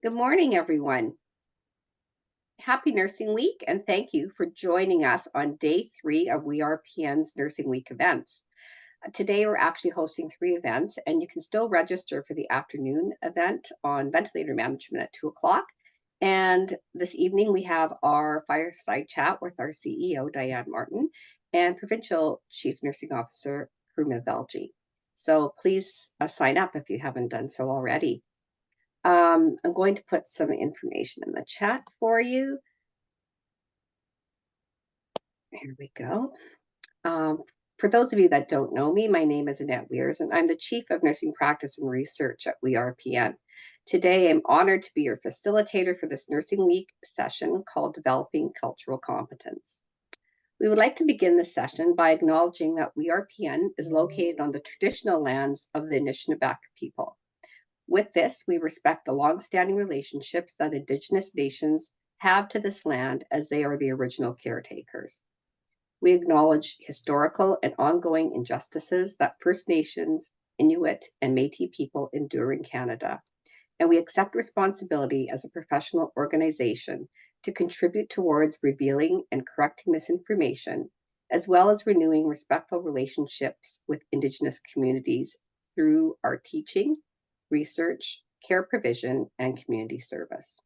Good morning, everyone. Happy Nursing Week, and thank you for joining us on day 3 of WeRPN's Nursing Week events. Today, we're actually hosting 3 events, and you can still register for the afternoon event on ventilator management at 2 o'clock. And this evening, we have our fireside chat with our CEO, Diane Martin, and Provincial Chief Nursing Officer, Karuna Velji. So please sign up if you haven't done so already. I'm going to put some information in the chat for you. Here we go. For those of you that don't know me, my name is Annette Weers, and I'm the Chief of Nursing Practice and Research at WeRPN. Today, I'm honored to be your facilitator for this Nursing Week session called Developing Cultural Competence. We would like to begin this session by acknowledging that WeRPN is located on the traditional lands of the Anishinaabe people. With this, we respect the long-standing relationships that Indigenous nations have to this land as they are the original caretakers. We acknowledge historical and ongoing injustices that First Nations, Inuit, and Métis people endure in Canada, and we accept responsibility as a professional organization to contribute towards revealing and correcting misinformation, as well as renewing respectful relationships with Indigenous communities through our teaching, research, care provision, and community service.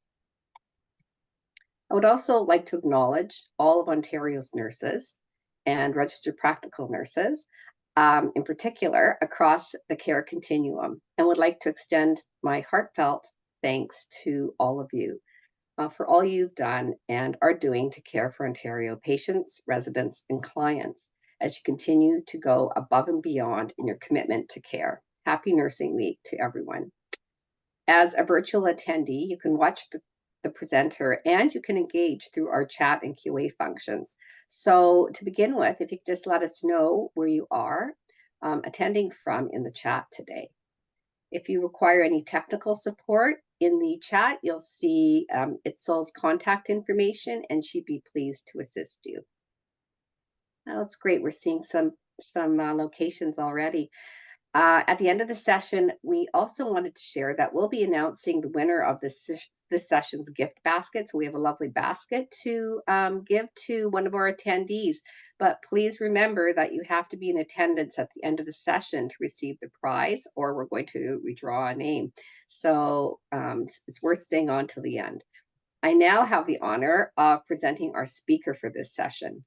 I would also like to acknowledge all of Ontario's nurses and registered practical nurses, in particular across the care continuum, and would like to extend my heartfelt thanks to all of you for all you've done and are doing to care for Ontario patients, residents, and clients as you continue to go above and beyond in your commitment to care. Happy Nursing Week to everyone. As a virtual attendee, you can watch the presenter and you can engage through our chat and QA functions. So to begin with, if you could just let us know where you are attending from in the chat today. If you require any technical support in the chat, you'll see Itzel's contact information and she'd be pleased to assist you. Now, that's great. We're seeing some locations already. At the end of the session, we also wanted to share that we'll be announcing the winner of this session's gift basket. So we have a lovely basket to give to one of our attendees. But please remember that you have to be in attendance at the end of the session to receive the prize, or we're going to redraw a name. So it's worth staying on till the end. I now have the honor of presenting our speaker for this session.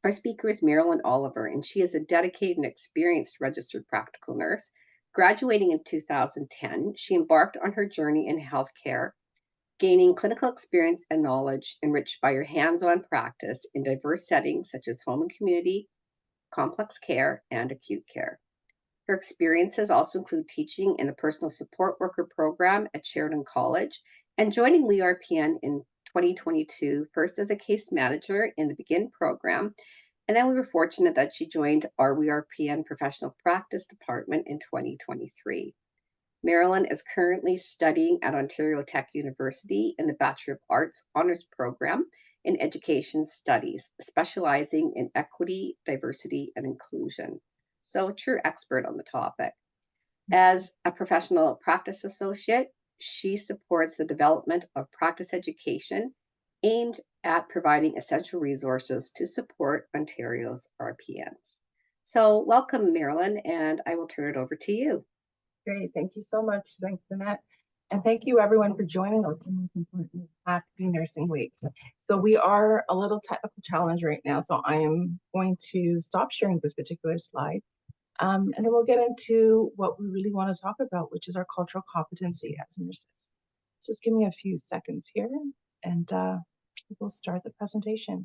Our speaker is Marilyn Oliver, and she is a dedicated and experienced registered practical nurse. Graduating in 2010, she embarked on her journey in healthcare, gaining clinical experience and knowledge enriched by her hands-on practice in diverse settings such as home and community, complex care, and acute care. Her experiences also include teaching in the personal support worker program at Sheridan College and joining WeRPN in 2022, first as a case manager in the Begin program, and then we were fortunate that she joined our WeRPN Professional Practice Department in 2023. Marilyn is currently studying at Ontario Tech University in the Bachelor of Arts Honours Program in Education Studies, specializing in equity, diversity, and inclusion. So a true expert on the topic. As a professional practice associate, she supports the development of practice education aimed at providing essential resources to support Ontario's RPNs. So welcome, Marilyn, and I will turn it over to you. Great, thank you so much. Thanks, Annette. And thank you everyone for joining us. Most importantly, Happy Nursing Week. So we are a little technical challenge right now, so I am going to stop sharing this particular slide. And then we'll get into what we really want to talk about, which is our cultural competency as nurses. Just give me a few seconds here and we'll start the presentation.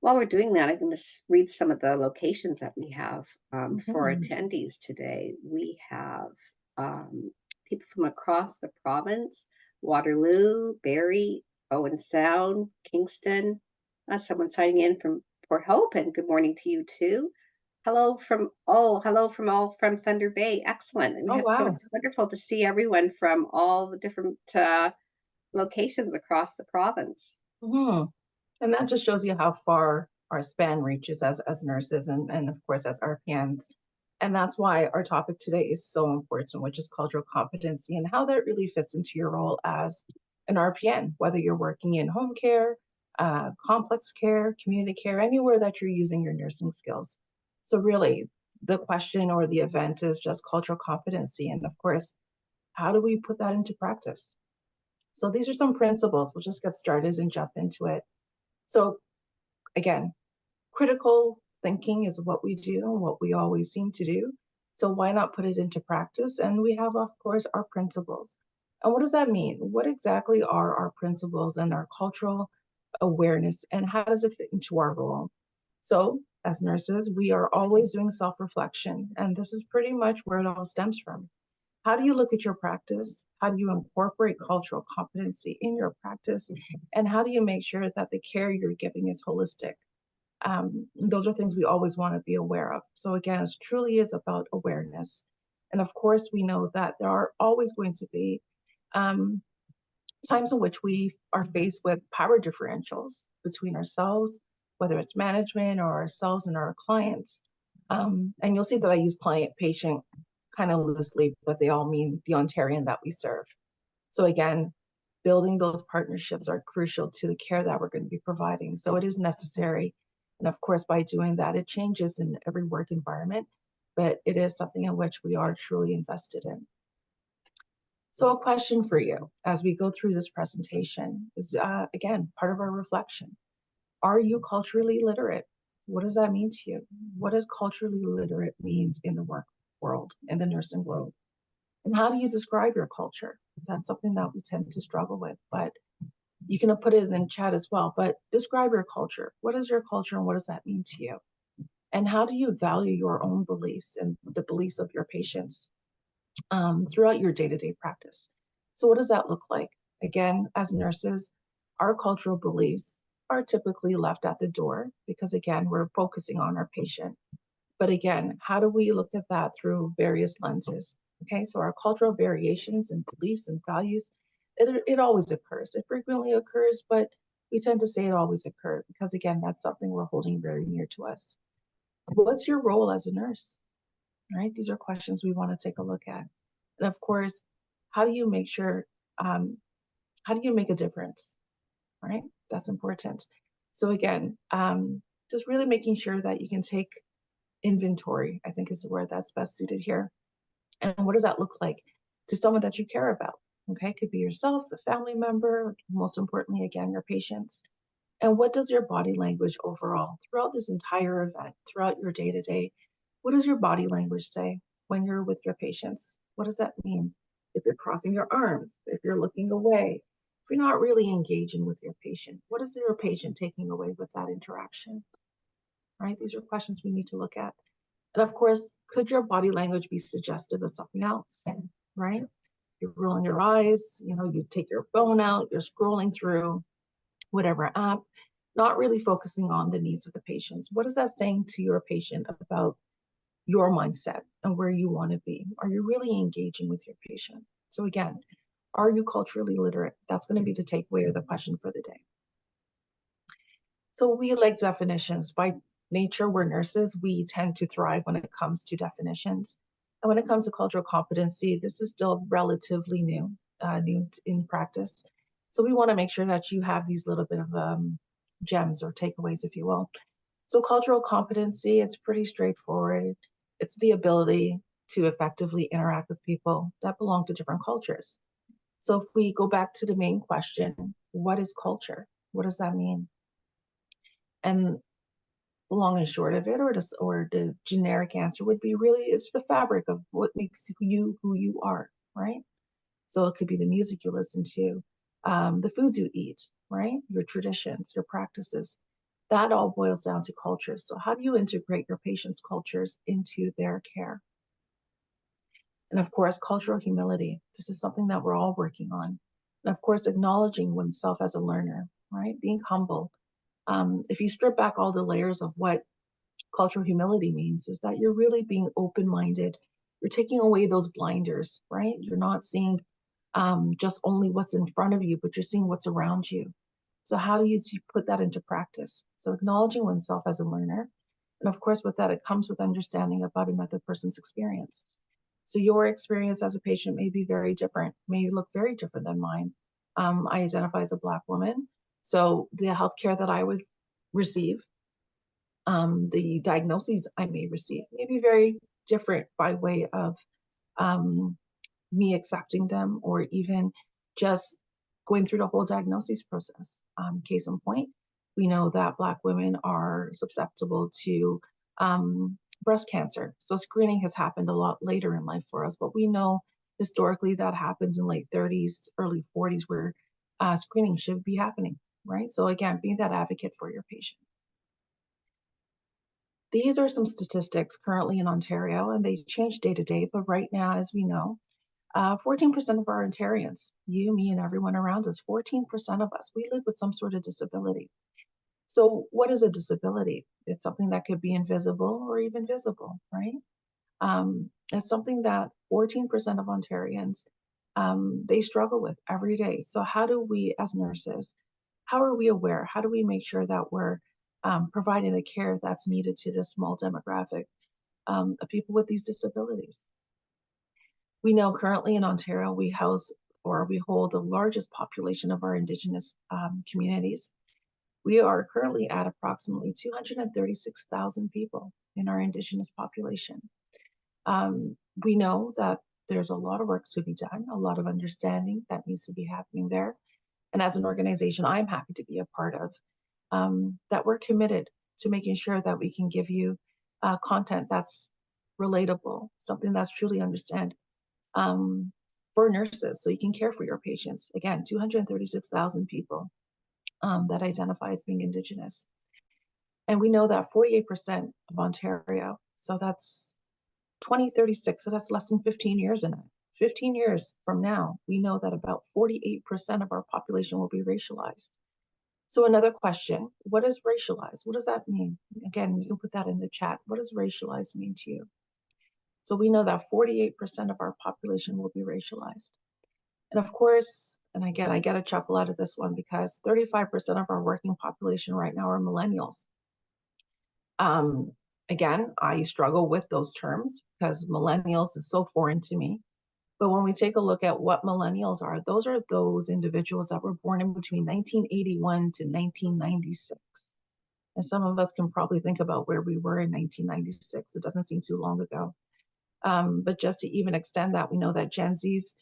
While we're doing that, I'm going to read some of the locations that we have for attendees today. We have people from across the province: Waterloo, Barrie, Owen Sound, Kingston. Someone signing in from Port Hope, and good morning to you too. Hello from all from Thunder Bay. Excellent. And wow. So it's wonderful to see everyone from all the different locations across the province. And that just shows you how far our span reaches as nurses and of course as RPNs. And that's why our topic today is so important, which is cultural competency and how that really fits into your role as an RPN, whether you're working in home care, complex care, community care, anywhere that you're using your nursing skills. So really, the question or the event is just cultural competency. And of course, how do we put that into practice? So these are some principles. We'll just get started and jump into it. So again, critical thinking is what we do and what we always seem to do. So why not put it into practice? And we have, of course, our principles. And what does that mean? What exactly are our principles and our cultural awareness, and how does it fit into our role? So as nurses, we are always doing self-reflection, and this is pretty much where it all stems from. How do you look at your practice? How do you incorporate cultural competency in your practice? And how do you make sure that the care you're giving is holistic? Those are things we always want to be aware of. So again, it truly is about awareness. And of course, we know that there are always going to be um, times in which we are faced with power differentials between ourselves, whether it's management or ourselves and our clients. And you'll see that I use client patient kind of loosely, but they all mean the Ontarian that we serve. So again, building those partnerships are crucial to the care that we're going to be providing. So it is necessary. And of course, by doing that, it changes in every work environment, but it is something in which we are truly invested in. So a question for you as we go through this presentation is, again, part of our reflection. Are you culturally literate? What does that mean to you? What does culturally literate means in the work world, in the nursing world? And how do you describe your culture? That's something that we tend to struggle with, but you can put it in chat as well. But describe your culture. What is your culture and what does that mean to you? And how do you value your own beliefs and the beliefs of your patients throughout your day-to-day practice? So what does that look like? Again, as nurses, our cultural beliefs are typically left at the door because again, we're focusing on our patient. But again, how do we look at that through various lenses? Okay, so our cultural variations and beliefs and values, it always occurs. It frequently occurs, but we tend to say it always occurred because again, that's something we're holding very near to us. What's your role as a nurse? Right? These are questions we want to take a look at. And of course, how do you make sure, how do you make a difference? Right? That's important. So again, just really making sure that you can take inventory, I think is the word that's best suited here. And what does that look like to someone that you care about? Okay, it could be yourself, a family member, most importantly, again, your patients. And what does your body language overall, throughout this entire event, throughout your day to day, what does your body language say when you're with your patients? What does that mean? If you're crossing your arms, if you're looking away, if you're not really engaging with your patient, what is your patient taking away with that interaction? Right? These are questions we need to look at. And of course, could your body language be suggestive of something else? Right? You're rolling your eyes, you take your phone out, you're scrolling through whatever app, not really focusing on the needs of the patients. What is that saying to your patient about your mindset and where you want to be? Are you really engaging with your patient? So again, are you culturally literate? That's going to be the takeaway or the question for the day. So we like definitions. By nature, we're nurses. We tend to thrive when it comes to definitions. And when it comes to cultural competency, this is still relatively new, new in practice. So we want to make sure that you have these little bit of gems or takeaways, if you will. So cultural competency, it's pretty straightforward. It's the ability to effectively interact with people that belong to different cultures. So if we go back to the main question, what is culture? What does that mean? And the long and short of it, or the generic answer would be really it's the fabric of what makes you who you are, right? So it could be the music you listen to, the foods you eat, right? Your traditions, your practices. That all boils down to culture. So how do you integrate your patients' cultures into their care? And of course, cultural humility. This is something that we're all working on. And of course, acknowledging oneself as a learner, right? Being humble. If you strip back all the layers of what cultural humility means, is that you're really being open-minded. You're taking away those blinders, right? You're not seeing just only what's in front of you, but you're seeing what's around you. So how do you put that into practice? So acknowledging oneself as a learner And of course, with that, it comes with understanding about another person's experience. So your experience as a patient may be very different, may look very different than mine. I identify as a Black woman. So the healthcare that I would receive, the diagnoses I may receive may be very different by way of um, me accepting them or even just going through the whole diagnosis process. Case in point, we know that Black women are susceptible to breast cancer. So screening has happened a lot later in life for us, but we know historically that happens in late 30s, early 40s, where screening should be happening, right? So again, being that advocate for your patient. These are some statistics currently in Ontario, and they change day to day, but right now, as we know, 14% of our Ontarians, you, me, and everyone around us, 14% of us, we live with some sort of disability. So what is a disability? It's something that could be invisible or even visible, right? It's something that 14% of Ontarians, they struggle with every day. So how do we as nurses, how are we aware? How do we make sure that we're providing the care that's needed to this small demographic of people with these disabilities? We know currently in Ontario, we house or we hold the largest population of our Indigenous communities. We are currently at approximately 236,000 people in our Indigenous population. We know that there's a lot of work to be done, a lot of understanding that needs to be happening there. And as an organization, I'm happy to be a part of, that we're committed to making sure that we can give you content that's relatable, something that's truly understand for nurses so you can care for your patients. Again, 236,000 people that identify as being Indigenous. And we know that 48% of Ontario, so that's 2036, so that's less than 15 years in it. 15 years from now, we know that about 48% of our population will be racialized. So another question, what is racialized? What does that mean? Again, you can put that in the chat. What does racialized mean to you? So we know that 48% of our population will be racialized. And of course, and again, I get a chuckle out of this one because 35% of our working population right now are millennials. Again, I struggle with those terms because millennials is so foreign to me. But when we take a look at what millennials are, those are those individuals that were born in between 1981 to 1996. And some of us can probably think about where we were in 1996. It doesn't seem too long ago. But just to even extend that, we know that Gen Zs,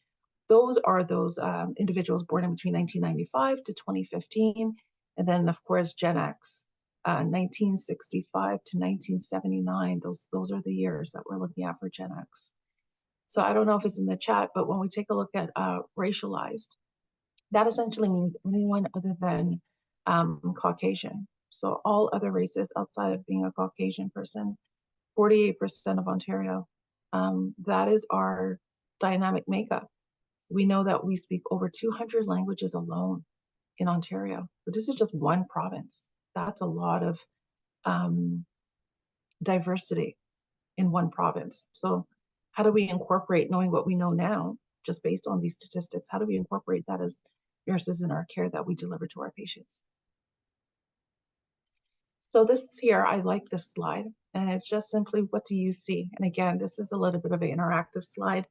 those are those individuals born in between 1995 to 2015. And then, of course, Gen X, 1965 to 1979. Those are the years that we're looking at for Gen X. So I don't know if it's in the chat, but when we take a look at racialized, that essentially means anyone other than Caucasian. So all other races outside of being a Caucasian person, 48% of Ontario. That is our dynamic makeup. We know that we speak over 200 languages alone in Ontario, but this is just one province. That's a lot of diversity in one province. So how do we incorporate, knowing what we know now, just based on these statistics, how do we incorporate that as nurses in our care that we deliver to our patients? So this here, I like this slide, and it's just simply, what do you see? And again, this is a little bit of an interactive slide.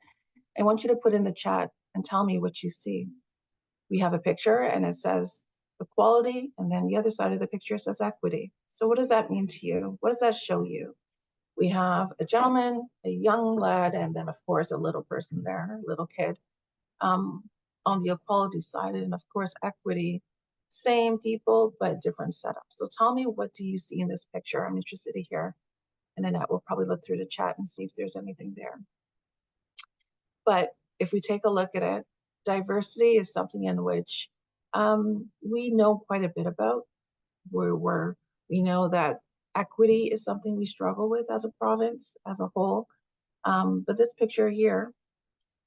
I want you to put in the chat and tell me what you see. We have a picture and it says equality, and then the other side of the picture says equity. So what does that mean to you? What does that show you? We have a gentleman, a young lad, and then of course a little person there, a little kid, on the equality side. And of course equity, same people, but different setup. So tell me, what do you see in this picture? I'm interested to hear. And then we'll probably look through the chat and see if there's anything there. But if we take a look at it, diversity is something in which we know quite a bit about. We know that equity is something we struggle with as a province, as a whole. But this picture here,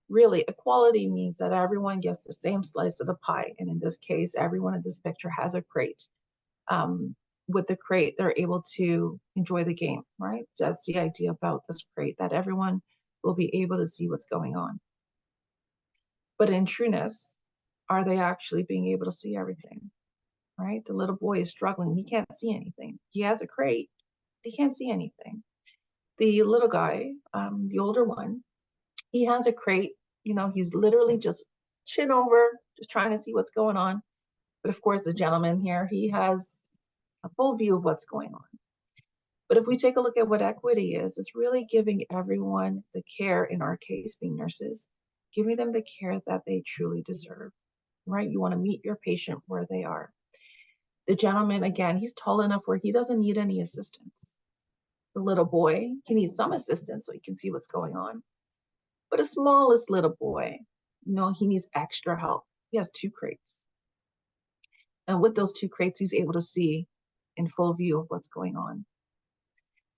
really, equality means that everyone gets the same slice of the pie. And in this case, everyone in this picture has a crate. With the crate, they're able to enjoy the game, right? That's the idea about this crate, that everyone will be able to see what's going on. But in trueness, are they actually being able to see everything, right? The little boy is struggling. He can't see anything. He has a crate, They can't see anything. The little guy, the older one, he has a crate. He's literally just chin over, just trying to see what's going on. But of course, the gentleman here, he has a full view of what's going on. But if we take a look at what equity is, it's really giving everyone the care, in our case being nurses, giving them the care that they truly deserve, right? You want to meet your patient where they are. The gentleman, again, he's tall enough where he doesn't need any assistance. The little boy, he needs some assistance so he can see what's going on. But the smallest little boy, he needs extra help. He has 2 crates. And with those 2 crates, he's able to see in full view of what's going on.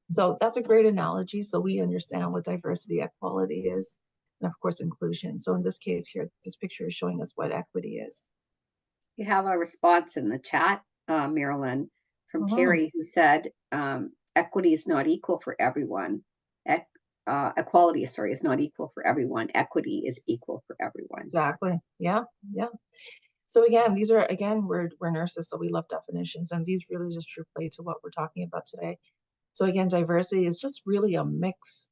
So that's a great analogy. So we understand what diversity, equality is, and of course, inclusion. So in this case here, this picture is showing us what equity is. You have a response in the chat, Marilyn, from Mhm. Carrie, who said, equity is not equal for everyone. Equality, sorry, is not equal for everyone. Equity is equal for everyone. Exactly. Yeah. Yeah. So again, we're nurses, so we love definitions, and these really just true play to what we're talking about today. So again, diversity is just really a mix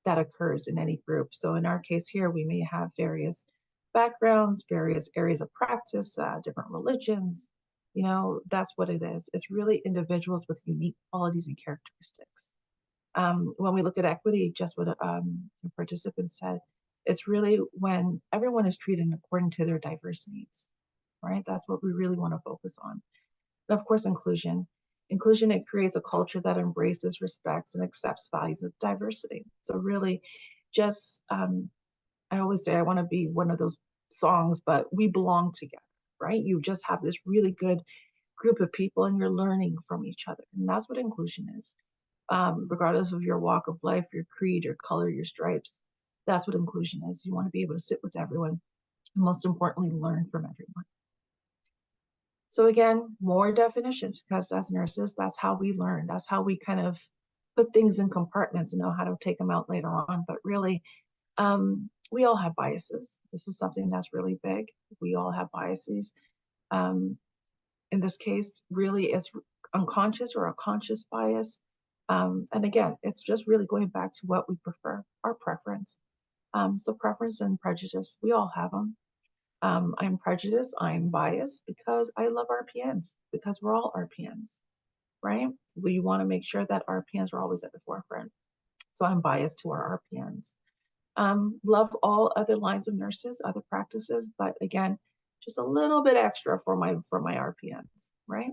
that occurs in any group. So in our case here, we may have various backgrounds, various areas of practice, different religions. That's what it is. It's really individuals with unique qualities and characteristics. When we look at equity, just what the participant said, it's really when everyone is treated according to their diverse needs, right? That's what we really want to focus on. And of course, inclusion. Inclusion, it creates a culture that embraces, respects, and accepts values of diversity. So really, just I always say I want to be one of those songs, but we belong together, right? You just have this really good group of people, and you're learning from each other, and that's what inclusion is. Regardless of your walk of life, your creed, your color, your stripes, that's what inclusion is. You want to be able to sit with everyone, and most importantly, learn from everyone. So again, more definitions, because as nurses, that's how we learn. That's how we kind of put things in compartments and know how to take them out later on. But really, we all have biases. This is something that's really big. We all have biases. Um, in this case, really, it's unconscious or a conscious bias. And again, it's just really going back to what we prefer, our preference. So preference and prejudice, we all have them. I'm prejudiced, I'm biased because I love RPNs, because we're all RPNs, right? We want to make sure that RPNs are always at the forefront. So I'm biased to our RPNs. Love all other lines of nurses, other practices, but again, just a little bit extra for my RPNs, right?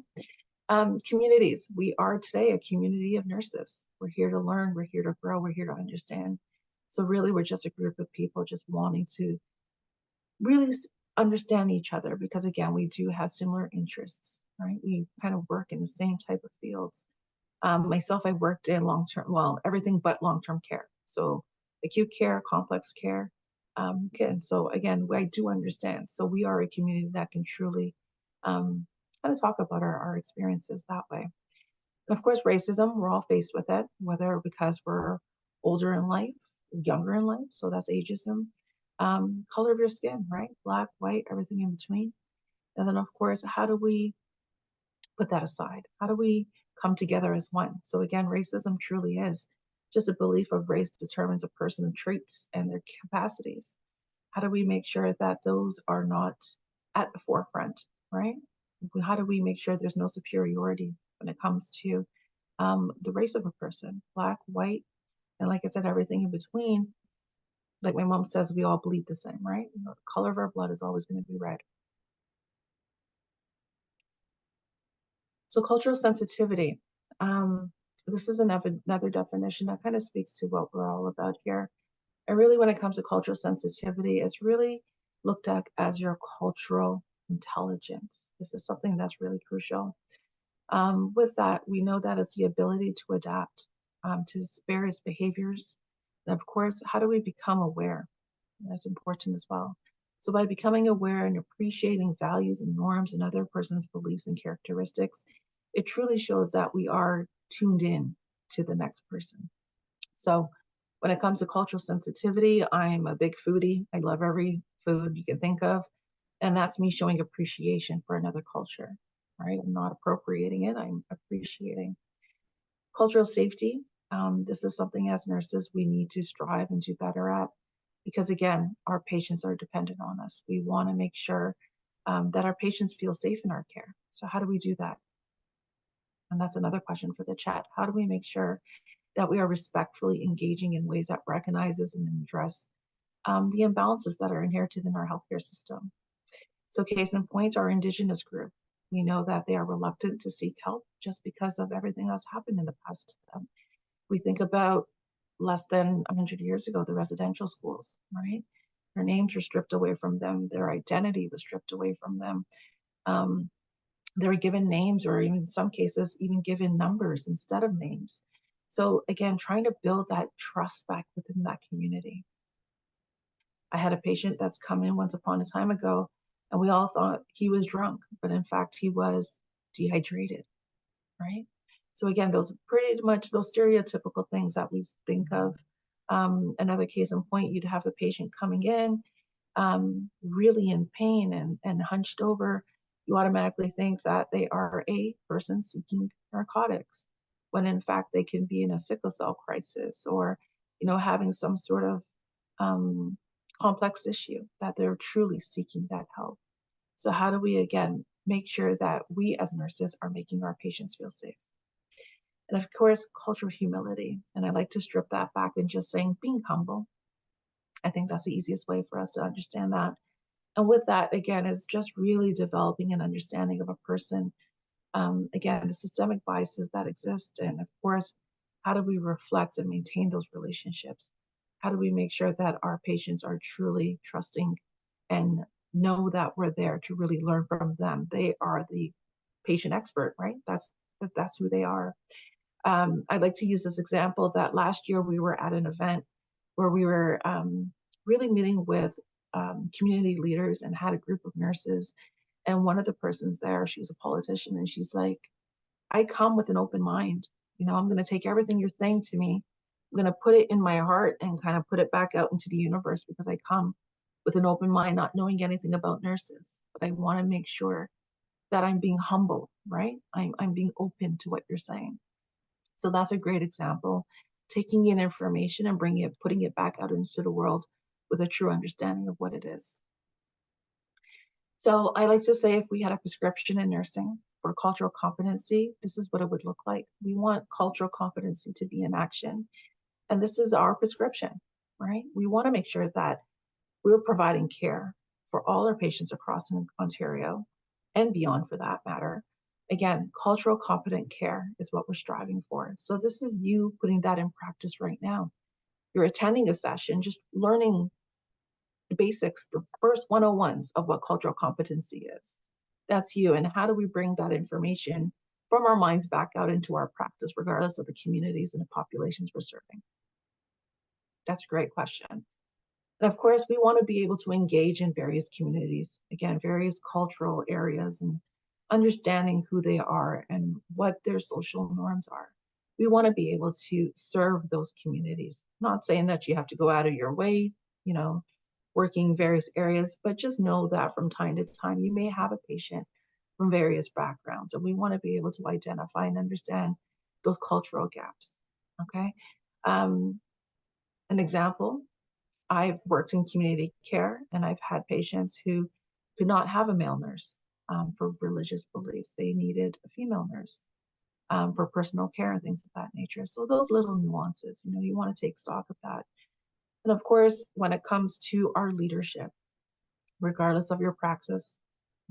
Communities. We are today a community of nurses. We're here to learn, we're here to grow, we're here to understand. So really, we're just a group of people just wanting to really understand each other, because again, we do have similar interests, right? We kind of work in the same type of fields. Myself, I worked in long-term, well, everything but long-term care. So acute care, complex care. And so again, I do understand. So we are a community that can truly kind of talk about our experiences that way. And of course, racism, we're all faced with it, whether because we're older in life, younger in life, so that's ageism. Color of your skin, right? Black, white, everything in between. And then, of course, how do we put that aside? How do we come together as one? So again, racism truly is just a belief of race determines a person's traits and their capacities. How do we make sure that those are not at the forefront, right? How do we make sure there's no superiority when it comes to the race of a person, black, white, and like I said, everything in between? Like my mom says, we all bleed the same, right? The color of our blood is always going to be red. So cultural sensitivity. This is another definition that kind of speaks to what we're all about here. And really, when it comes to cultural sensitivity, it's really looked at as your cultural intelligence. This is something that's really crucial. With that, we know that it's the ability to adapt to various behaviors. And of course, how do we become aware? That's important as well. So by becoming aware and appreciating values and norms and other person's beliefs and characteristics, it truly shows that we are tuned in to the next person. So when it comes to cultural sensitivity, I'm a big foodie. I love every food you can think of. And that's me showing appreciation for another culture, right? I'm not appropriating it, I'm appreciating. Cultural safety. This is something as nurses we need to strive and do better at because, again, our patients are dependent on us. We want to make sure that our patients feel safe in our care. So, how do we do that? And that's another question for the chat. How do we make sure that we are respectfully engaging in ways that recognizes and address the imbalances that are inherited in our healthcare system? So, case in point, our Indigenous group. We know that they are reluctant to seek help just because of everything that's happened in the past. We think about less than 100 years ago, the residential schools, right? Their names were stripped away from them, their identity was stripped away from them. Um, they were given names, or even in some cases, even given numbers instead of names. So, again, trying to build that trust back within that community. I had a patient that's come in once upon a time ago, and we all thought he was drunk, but in fact, he was dehydrated, right? So again, those pretty much those stereotypical things that we think of. Another case in point, you'd have a patient coming in, really in pain and hunched over. You automatically think that they are a person seeking narcotics, when in fact they can be in a sickle cell crisis, or having some sort of um, complex issue that they're truly seeking that help. So how do we again make sure that we as nurses are making our patients feel safe? And of course, cultural humility. And I like to strip that back and just saying being humble. I think that's the easiest way for us to understand that. And with that, again, is just really developing an understanding of a person. Again, the systemic biases that exist. And of course, how do we reflect and maintain those relationships? How do we make sure that our patients are truly trusting and know that we're there to really learn from them? They are the patient expert, right? That's who they are. I'd like to use this example that last year we were at an event where we were really meeting with community leaders and had a group of nurses. And one of the persons there, she was a politician, and she's like, I come with an open mind. I'm going to take everything you're saying to me, I'm going to put it in my heart and kind of put it back out into the universe because I come with an open mind, not knowing anything about nurses. But I want to make sure that I'm being humble, right? I'm being open to what you're saying. So that's a great example. Taking in information and putting it back out into the world with a true understanding of what it is. So I like to say if we had a prescription in nursing for cultural competency, this is what it would look like. We want cultural competency to be in action. And this is our prescription, right? We want to make sure that we're providing care for all our patients across Ontario and beyond for that matter. Again, cultural competent care is what we're striving for. So this is you putting that in practice right now. You're attending a session, just learning the basics, the first 101s of what cultural competency is. That's you. And how do we bring that information from our minds back out into our practice, regardless of the communities and the populations we're serving? That's a great question. And of course, we want to be able to engage in various communities, again, various cultural areas, and understanding who they are and what their social norms are. We want to be able to serve those communities. Not saying that you have to go out of your way, working various areas, but just know that from time to time, you may have a patient from various backgrounds, and we want to be able to identify and understand those cultural gaps. Okay. An example, I've worked in community care, and I've had patients who could not have a male nurse for religious beliefs. They needed a female nurse for personal care and things of that nature. So those little nuances, you want to take stock of that. And of course, when it comes to our leadership, regardless of your practice,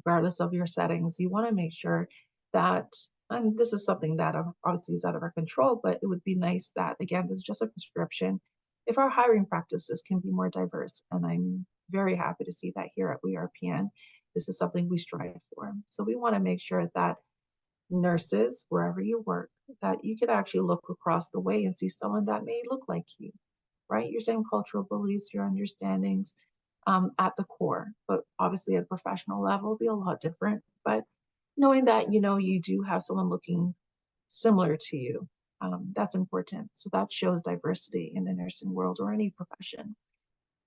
regardless of your settings, you want to make sure that, and this is something that obviously is out of our control, but it would be nice that, again, this is just a prescription, if our hiring practices can be more diverse. And I'm very happy to see that here at WeRPN. This is something we strive for. So we want to make sure that nurses, wherever you work, that you could actually look across the way and see someone that may look like you, right? Your same cultural beliefs, your understandings at the core, but obviously at a professional level, it'll be a lot different. But knowing that, you do have someone looking similar to you, that's important. So that shows diversity in the nursing world or any profession.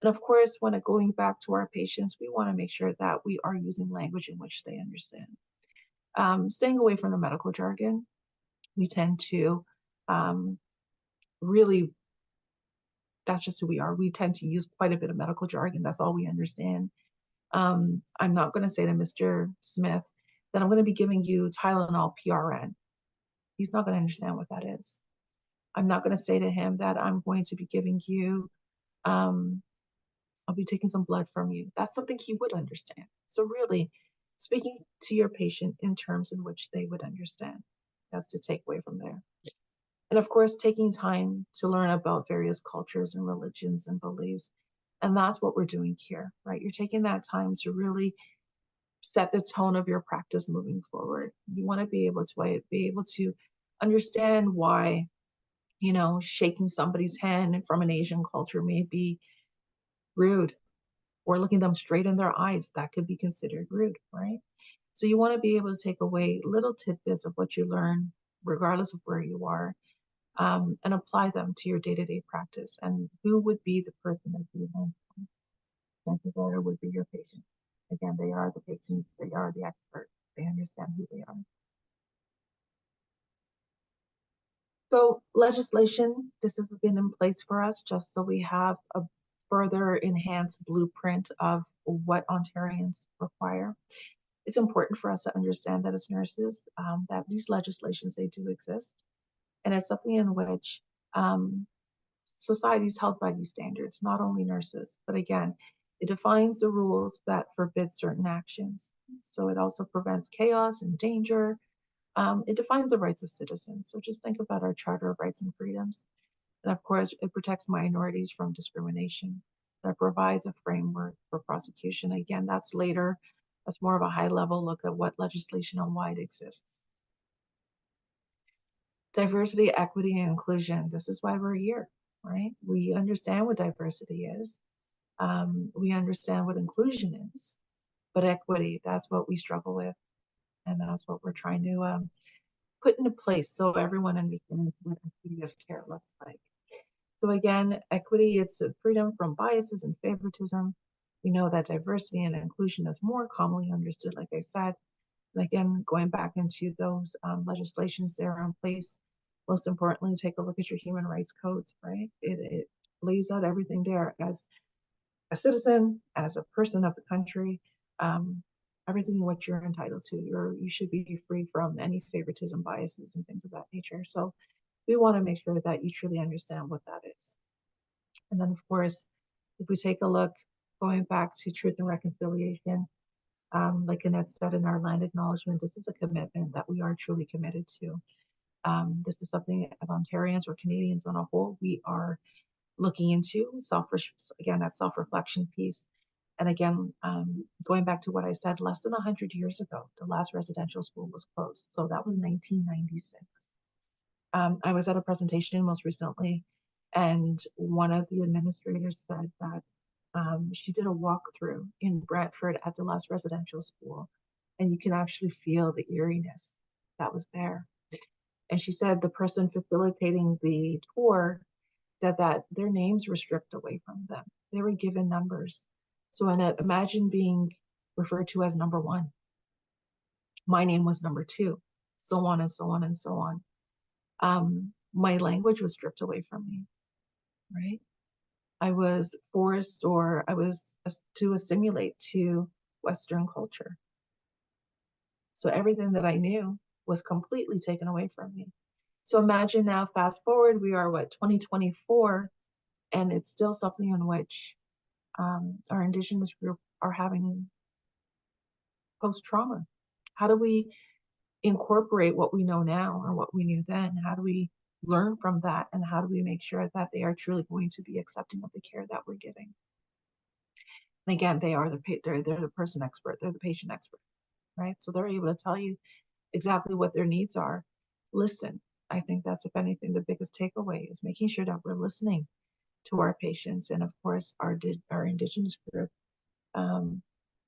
And of course, when going back to our patients, we want to make sure that we are using language in which they understand. Staying away from the medical jargon, we tend to Really, that's just who we are. We tend to use quite a bit of medical jargon. That's all we understand. I'm not going to say to Mr. Smith that I'm going to be giving you Tylenol PRN. He's not going to understand what that is. I'm not going to say to him that I'm going to be giving you, I'll be taking some blood from you. That's something he would understand. So really, speaking to your patient in terms in which they would understand. That's the takeaway from there. And of course, taking time to learn about various cultures and religions and beliefs. And that's what we're doing here, right? You're taking that time to really set the tone of your practice moving forward. You want to be able to understand why, shaking somebody's hand from an Asian culture may be rude, or looking them straight in their eyes, that could be considered rude, right? So you want to be able to take away little tidbits of what you learn, regardless of where you are, and apply them to your day-to-day practice. And who would be the person that you learn from? Chances are it would be your patient. Again, they are the patients, they are the experts, they understand who they are. So legislation, this has been in place for us just so we have a further enhanced blueprint of what Ontarians require. It's important for us to understand that as nurses, that these legislations, they do exist. And it's something in which society is held by these standards, not only nurses, but again, it defines the rules that forbid certain actions. So it also prevents chaos and danger. It defines the rights of citizens. So just think about our Charter of Rights and Freedoms. And of course, it protects minorities from discrimination. That provides a framework for prosecution. Again, that's later. That's more of a high level look at what legislation and why it exists. Diversity, equity, and inclusion. This is why we're here, right? We understand what diversity is. We understand what inclusion is. But equity, that's what we struggle with. And that's what we're trying to put into place so everyone understands what equity of care looks like. So again, equity, it's a freedom from biases and favoritism. We know that diversity and inclusion is more commonly understood, like I said. And again, going back into those legislations that are in place, most importantly, take a look at your human rights codes, right? It lays out everything there as a citizen, as a person of the country, um, everything what you're entitled to. You should be free from any favoritism, biases, and things of that nature. So we want to make sure that you truly understand what that is. And then, of course, if we take a look, going back to truth and reconciliation, like Annette said in our land acknowledgement, this is a commitment that we are truly committed to. This is something as Ontarians or Canadians on a whole, we are looking into again, that self-reflection piece. And again, going back to what I said, less than 100 years ago, the last residential school was closed. So that was 1996. I was at a presentation most recently, and one of the administrators said that she did a walkthrough in Brantford at the last residential school, and you can actually feel the eeriness that was there. And she said the person facilitating the tour said that their names were stripped away from them. They were given numbers. So Annette, imagine being referred to as number one. My name was number two, so on and so on and so on. My language was stripped away from me, right? I was forced, or I was to assimilate to Western culture. So everything that I knew was completely taken away from me. So imagine now, fast forward, we are 2024, and it's still something in which our Indigenous group are having post-trauma. How do we incorporate what we know now and what we knew then? How do we learn from that, and how do we make sure that they are truly going to be accepting of the care that we're giving? And again, they're the person expert, they're the patient expert, right? So they're able to tell you exactly what their needs are. Listen. I think that's, if anything, the biggest takeaway is making sure that we're listening to our patients, and of course our Indigenous group.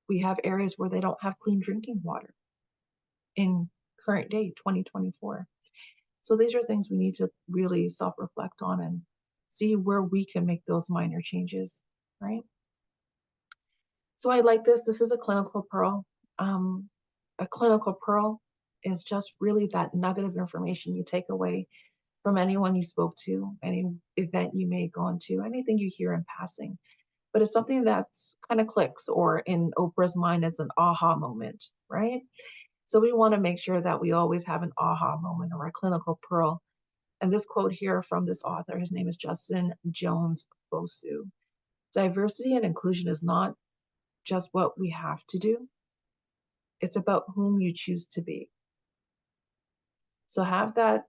We have areas where they don't have clean drinking water in current day 2024. So these are things we need to really self-reflect on and see where we can make those minor changes, right? So I like this. This is a clinical pearl. A clinical pearl is just really that nugget of information you take away from anyone you spoke to, any event you may have gone to, anything you hear in passing. But it's something that's kind of clicks, or in Oprah's mind, it's an aha moment, right? So we want to make sure that we always have an aha moment or a clinical pearl. And this quote here from this author, his name is Justin Jones Bosu. Diversity and inclusion is not just what we have to do, it's about whom you choose to be. So have that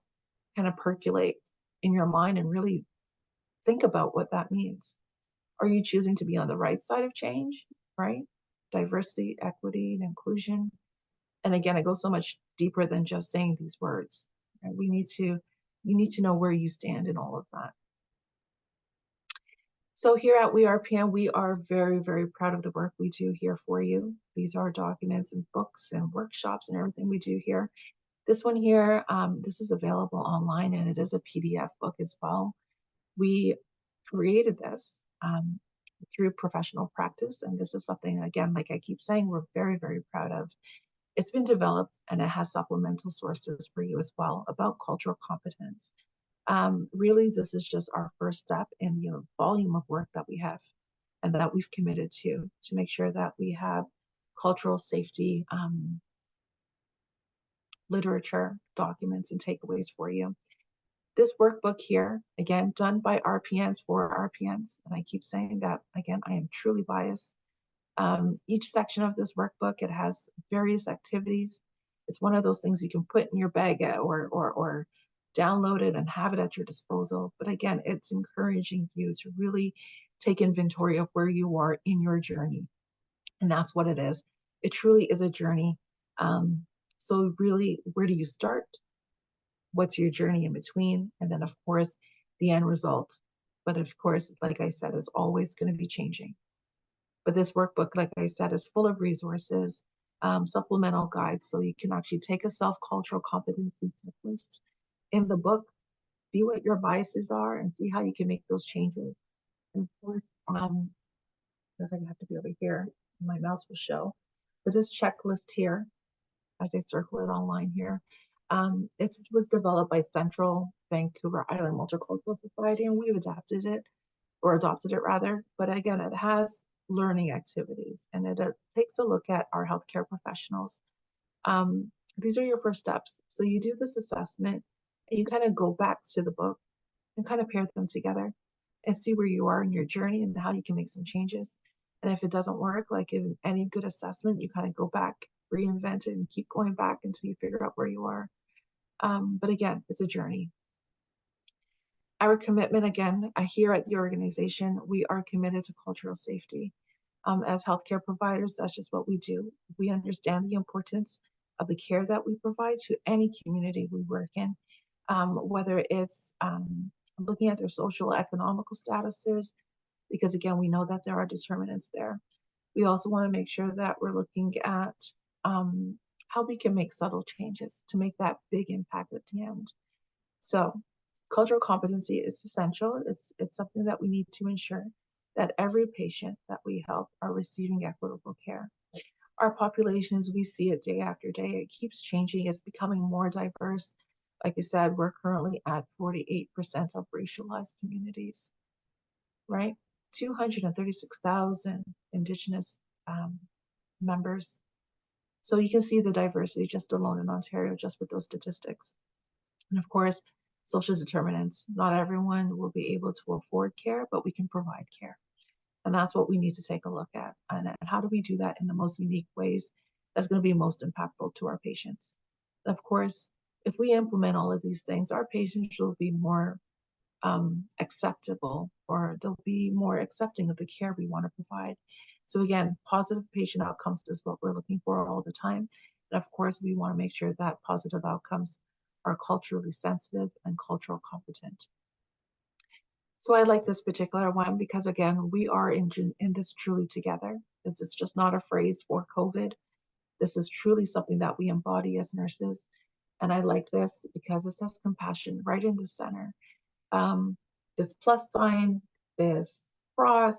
kind of percolate in your mind and really think about what that means. Are you choosing to be on the right side of change, right? Diversity, equity, and inclusion. And again, it goes so much deeper than just saying these words. Right? You need to know where you stand in all of that. So here at WeRPN, we are very, very proud of the work we do here for you. These are documents and books and workshops and everything we do here. This one here, this is available online, and it is a PDF book as well. We created this through professional practice, and this is something, again, like I keep saying, we're very, very proud of. It's been developed, and it has supplemental sources for you as well about cultural competence. Really, this is just our first step in the volume of work that we have and that we've committed to make sure that we have cultural safety literature, documents, and takeaways for you. This workbook here, again, done by RPNs for RPNs, and I keep saying that, again, I am truly biased. Each section of this workbook, it has various activities. It's one of those things you can put in your bag or download it and have it at your disposal. But again, it's encouraging you to really take inventory of where you are in your journey. And that's what it is. It truly is a journey. So really, where do you start? What's your journey in between? And then, of course, the end result. But of course, like I said, it's always going to be changing. But this workbook, like I said, is full of resources, supplemental guides, so you can actually take a self-cultural competency checklist in the book, see what your biases are, and see how you can make those changes. And of course, I have to be over here, my mouse will show. So this checklist here, as I circle it online here, it was developed by Central Vancouver Island Multicultural Society, and we've adapted it, or adopted it rather. But again, it has learning activities, and it takes a look at our healthcare professionals. These are your first steps. So you do this assessment, and you kind of go back to the book and kind of pair them together and see where you are in your journey and how you can make some changes. And if it doesn't work, like in any good assessment, you kind of go back, reinvent it, and keep going back until you figure out where you are. But again, it's a journey. Our commitment, again, here at the organization, we are committed to cultural safety. As healthcare providers, that's just what we do. We understand the importance of the care that we provide to any community we work in, whether it's looking at their social economical statuses, because again, we know that there are determinants there. We also want to make sure that we're looking at how we can make subtle changes to make that big impact at the end. So cultural competency is essential. It's something that we need to ensure that every patient that we help are receiving equitable care. Our populations, we see it day after day. It keeps changing. It's becoming more diverse. Like I said, we're currently at 48% of racialized communities, right? 236,000 Indigenous members. So you can see the diversity just alone in Ontario, just with those statistics. And of course, social determinants. Not everyone will be able to afford care, but we can provide care. And that's what we need to take a look at. And how do we do that in the most unique ways that's going to be most impactful to our patients? Of course, if we implement all of these things, our patients will be more acceptable, or they'll be more accepting of the care we want to provide. So again, positive patient outcomes is what we're looking for all the time. And of course, we want to make sure that positive outcomes are culturally sensitive and cultural competent. So I like this particular one because, again, we are in this truly together. This is just not a phrase for COVID. This is truly something that we embody as nurses. And I like this because it says compassion right in the center. This plus sign, this cross,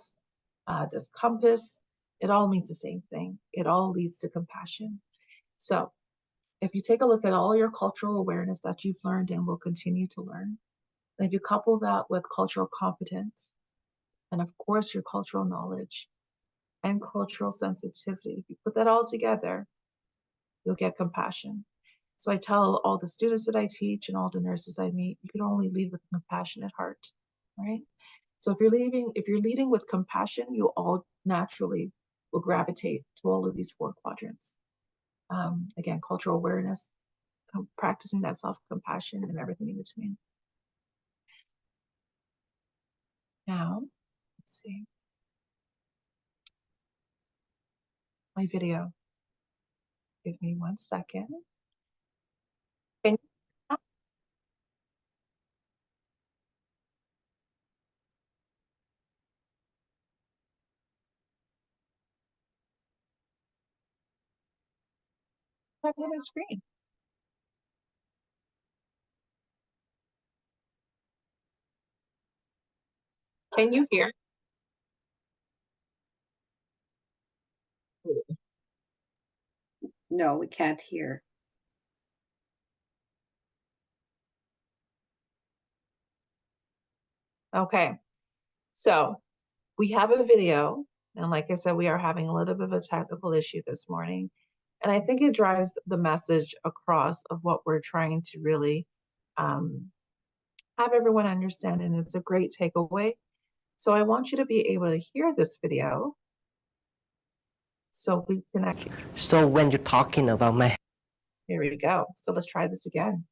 this compass, it all means the same thing. It all leads to compassion. So if you take a look at all your cultural awareness that you've learned and will continue to learn, and if you couple that with cultural competence, and of course your cultural knowledge and cultural sensitivity, if you put that all together, you'll get compassion. So I tell all the students that I teach and all the nurses I meet, you can only lead with a compassionate heart, right? So if you're leading with compassion, you all naturally will gravitate to all of these four quadrants. Again, cultural awareness, practicing that self-compassion and everything in between. Now, let's see. My video. Give me 1 second. Can you plug in the screen? Can you hear? No, we can't hear. Okay, so we have a video, and like I said, we are having a little bit of a technical issue this morning. And I think it drives the message across of what we're trying to really have everyone understand, and it's a great takeaway. So I want you to be able to hear this video so we can actually, So when you're talking about my here we go. So let's try this again.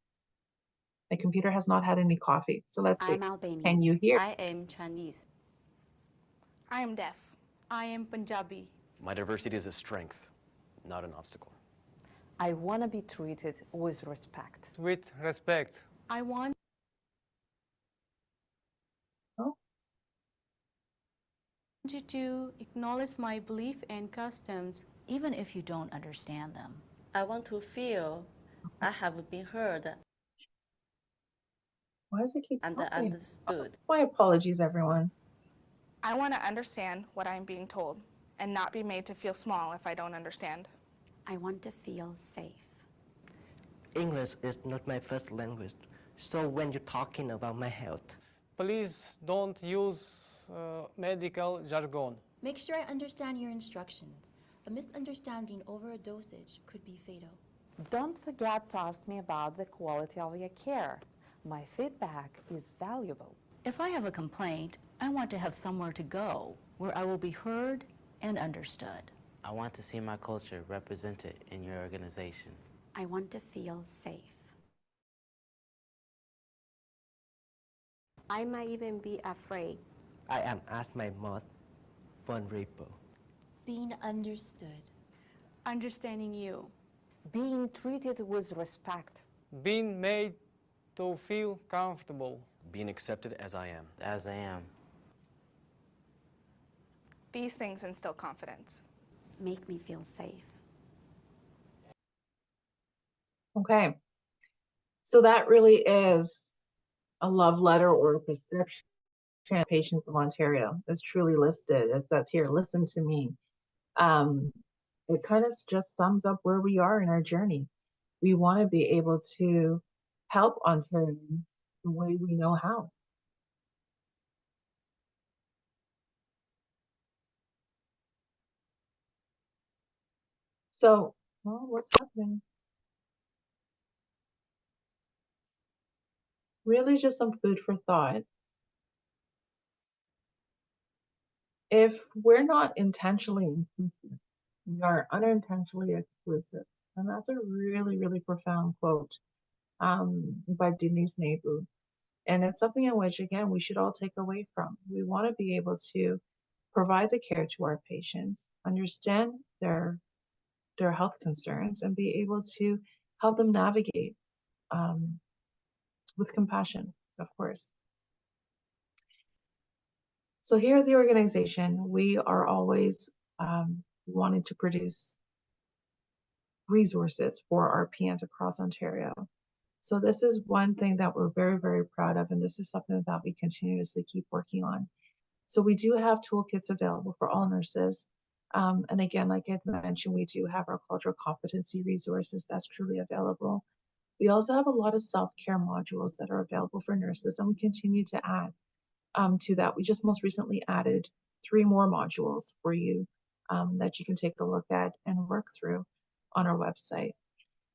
My computer has not had any coffee. So let's see. I'm Albanian. Can you hear? I am Chinese. I am deaf. I am Punjabi. My diversity is a strength, not an obstacle. I want to be treated with respect. With respect. I want Oh. you to acknowledge my belief and customs. Even if you don't understand them. I want to feel I have been heard Why does it keep and talking? understood. My apologies, everyone. I want to understand what I'm being told and not be made to feel small if I don't understand. I want to feel safe. English is not my first language, so when you're talking about my health, Please don't use medical jargon. Make sure I understand your instructions. A misunderstanding over a dosage could be fatal. Don't forget to ask me about the quality of your care. My feedback is valuable. If I have a complaint, I want to have somewhere to go where I will be heard and understood. I want to see my culture represented in your organization. I want to feel safe. I might even be afraid. I am at my most vulnerable. Being understood. Understanding you. Being treated with respect. Being made to feel comfortable. Being accepted as I am. As I am. These things instill confidence. Make me feel safe. Okay. So that really is a love letter or a prescription to patients of Ontario. It's truly listed. It says here, listen to me. It kind of just sums up where we are in our journey. We want to be able to help Ontarians the way we know how. So, well, what's happening? Really just some food for thought. If we're not intentionally inclusive, we are unintentionally exclusive. And that's a really, really profound quote by Denise Nebu. And it's something in which, again, we should all take away from. We want to be able to provide the care to our patients, understand their health concerns, and be able to help them navigate with compassion, of course. So here's the organization. We are always wanting to produce resources for our PNs across Ontario. So this is one thing that we're very, very proud of, and this is something that we continuously keep working on. So we do have toolkits available for all nurses. And again, like I mentioned, we do have our cultural competency resources that's truly available. We also have a lot of self-care modules that are available for nurses, and we continue to add to that. We just most recently added 3 more modules for you that you can take a look at and work through on our website.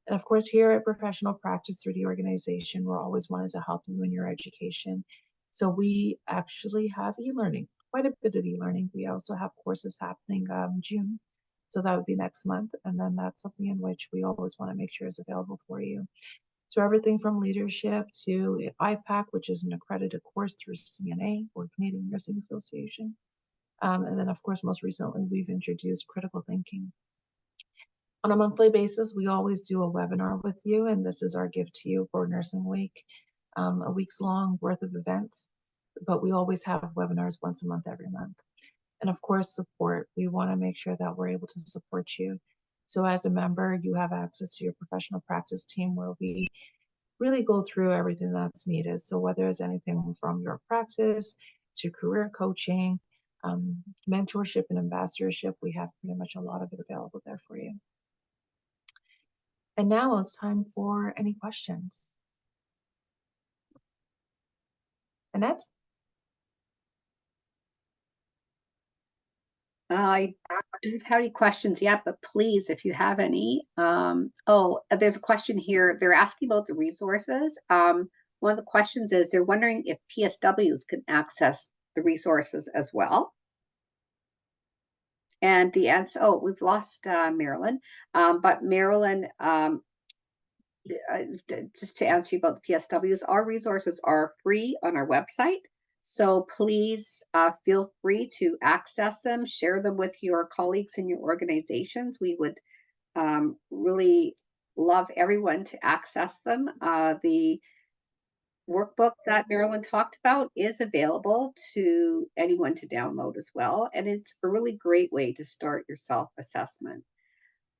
And of course, here at Professional Practice through the organization, we're always wanting to help you in your education. So we actually have e-learning, quite a bit of e-learning. We also have courses happening June. So that would be next month. And then that's something in which we always want to make sure is available for you. So everything from leadership to IPAC, which is an accredited course through CNA or Canadian Nursing Association. And then of course, most recently, we've introduced critical thinking. On a monthly basis, we always do a webinar with you, and this is our gift to you for Nursing Week, a week's long worth of events, but we always have webinars once a month, every month. And of course, support. We want to make sure that we're able to support you. So as a member, you have access to your professional practice team where we really go through everything that's needed. So whether it's anything from your practice to career coaching, mentorship and ambassadorship, we have pretty much a lot of it available there for you. And now it's time for any questions. Annette? I don't have any questions yet, but please, if you have any. There's a question here. They're asking about the resources. One of the questions is they're wondering if PSWs can access the resources as well. And the answer, we've lost Marilyn. But Marilyn, just to answer you about the PSWs, our resources are free on our website. So please feel free to access them, share them with your colleagues in your organizations. We would really love everyone to access them. The workbook that Marilyn talked about is available to anyone to download as well. And it's a really great way to start your self-assessment.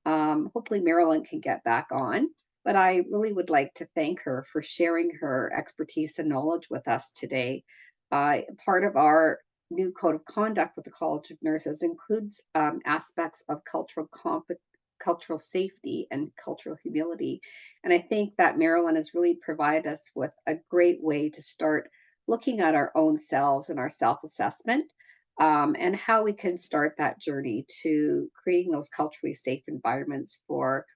Hopefully Marilyn can get back on, but I really would like to thank her for sharing her expertise and knowledge with us today. Part of our new code of conduct with the College of Nurses includes aspects of cultural safety and cultural humility. And I think that Marilyn has really provided us with a great way to start looking at our own selves and our self-assessment. And how we can start that journey to creating those culturally safe environments for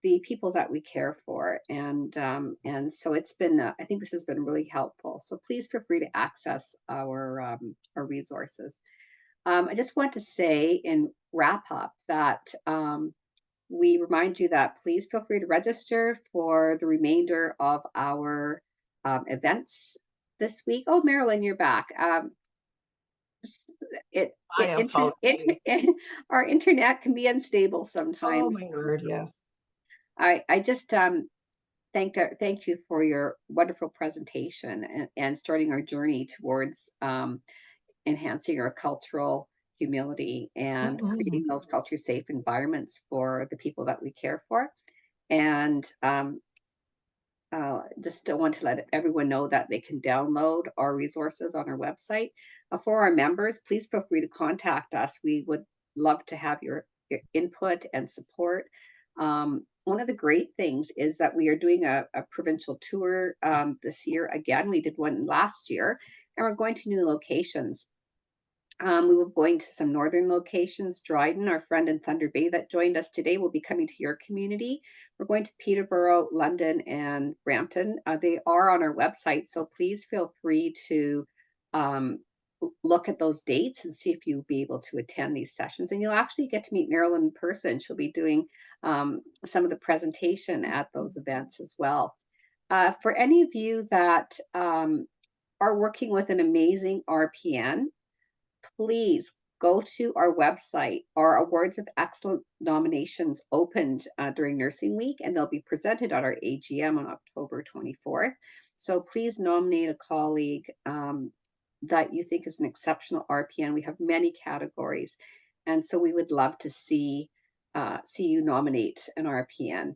the people that we care for. And so it's been, I think this has been really helpful. So please feel free to access our resources. I just want to say in wrap up that we remind you that please feel free to register for the remainder of our events this week. Oh, Marilyn, you're back. Our internet can be unstable sometimes. Oh my word, yes. I just thanked you for your wonderful presentation and starting our journey towards enhancing our cultural humility and creating those culturally safe environments for the people that we care for. And just want to let everyone know that they can download our resources on our website. For our members, please feel free to contact us. We would love to have your input and support. One of the great things is that we are doing a provincial tour this year. Again, we did one last year, and we're going to new locations. We were going to some northern locations. Dryden, our friend in Thunder Bay that joined us today, will be coming to your community. We're going to Peterborough, London, and Brampton. They are on our website, so please feel free to look at those dates and see if you'll be able to attend these sessions. And you'll actually get to meet Marilyn in person. She'll be doing some of the presentation at those events as well. For any of you that are working with an amazing RPN, please go to our website. Our Awards of Excellence nominations opened during Nursing Week, and they'll be presented at our AGM on October 24th. So please nominate a colleague that you think is an exceptional RPN. We have many categories, and so we would love to see you nominate an RPN.